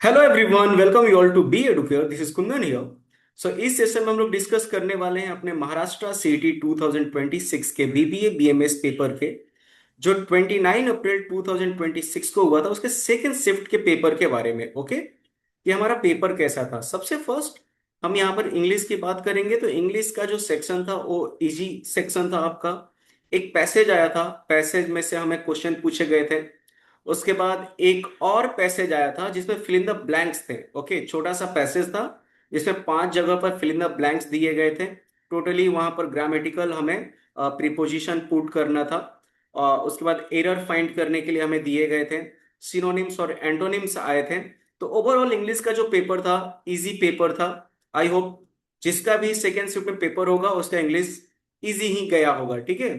Hello everyone, welcome you all to B Educare. This is Kundan here. So इस session में हम लोग discuss करने वाले हैं अपने महाराष्ट्र सीईटी 2026 के बीबीए बीएमएस पेपर के जो 29 अप्रैल 2026 को हुआ था, उसके सेकंड शिफ्ट के पेपर के बारे में। ओके, ये हमारा पेपर कैसा था। सबसे फर्स्ट हम यहाँ पर इंग्लिश की बात करेंगे। तो इंग्लिश का जो सेक्शन था वो इजी सेक्शन था आपका। एक पैसेज आया था, पैसेज में से हमें क्वेश्चन पूछे गए थे। उसके बाद एक और पैसेज आया था जिसमें फिल इन द ब्लैंक्स थे। ओके, छोटा सा पैसेज था जिसमें 5 जगह पर फिल इन द ब्लैंक्स दिए गए थे। टोटली वहां पर ग्रामेटिकल हमें प्रीपोजिशन पुट करना था। उसके बाद एरर फाइंड करने के लिए हमें दिए गए थे। सिनोनिम्स और एंटोनिम्स आए थे। तो ओवरऑल इंग्लिश का जो पेपर था, इजी पेपर था। आई होप जिसका भी सेकेंड शिफ्ट में पेपर होगा उसका इंग्लिश इजी ही गया होगा। ठीक है।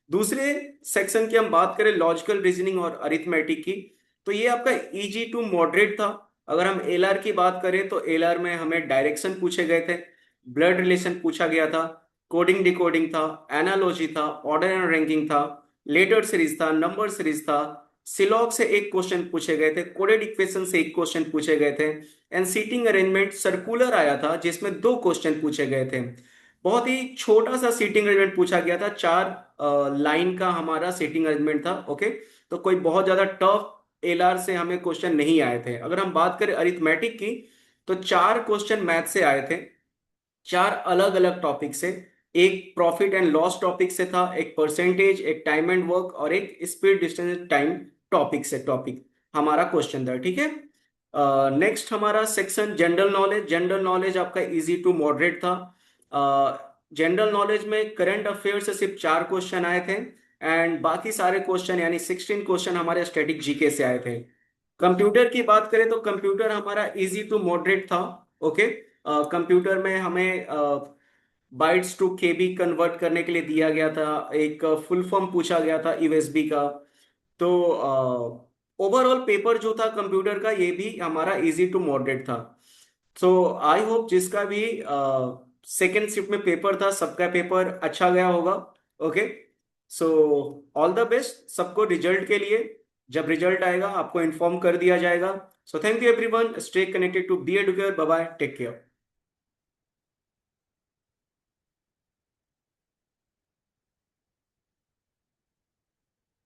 दूसरे सेक्शन की हम बात करें, लॉजिकल रीजनिंग और अरिथमेटिक की, तो ये आपका इजी टू मॉडरेट था। अगर हम एलआर की बात करें तो एलआर में हमें डायरेक्शन पूछे गए थे, ब्लड रिलेशन पूछा गया था, कोडिंग डिकोडिंग था, एनालॉजी था, ऑर्डर एंड रैंकिंग था, लेटर सीरीज था, नंबर सीरीज था, सिलॉग से एक क्वेश्चन पूछे गए थे, कोडेड इक्वेशन से एक क्वेश्चन पूछे गए थे, एंड सीटिंग अरेंजमेंट सर्कुलर आया था जिसमें 2 क्वेश्चन पूछे गए थे। बहुत ही छोटा सा सीटिंग अरेंजमेंट पूछा गया था, 4 लाइन का हमारा सीटिंग अरेंजमेंट था। ओके, तो कोई बहुत ज्यादा टफ एलआर से हमें क्वेश्चन नहीं आए थे। अगर हम बात करें अरिथमेटिक की, तो 4 क्वेश्चन मैथ से आए थे, 4 अलग अलग टॉपिक से। एक प्रॉफिट एंड लॉस टॉपिक से था, एक परसेंटेज, एक टाइम एंड वर्क, और एक स्पीड डिस्टेंस टाइम टॉपिक से टॉपिक हमारा क्वेश्चन था। ठीक है। नेक्स्ट हमारा section general knowledge. General knowledge आपका इजी टू मॉडरेट था। जनरल नॉलेज में करंट अफेयर से सिर्फ 4 क्वेश्चन आए थे, एंड बाकी सारे क्वेश्चन यानी 16 क्वेश्चन हमारे स्टैटिक जीके से आए थे। कंप्यूटर की बात करें तो कंप्यूटर हमारा इजी टू मॉडरेट था। ओके, कंप्यूटर में हमें बाइट्स टू केबी कन्वर्ट करने के लिए दिया गया था, एक फुल फॉर्म पूछा गया था यूएसबी का। तो ओवरऑल पेपर जो था कंप्यूटर का, ये भी हमारा इजी टू मॉडरेट था। सो आई होप जिसका भी सेकेंड शिफ्ट में पेपर था सबका पेपर अच्छा गया होगा। Okay, so all the best सबको रिजल्ट के लिए। जब रिजल्ट आएगा आपको इन्फॉर्म कर दिया जाएगा। So thank you everyone, stay connected to B Educare. Bye bye, take care.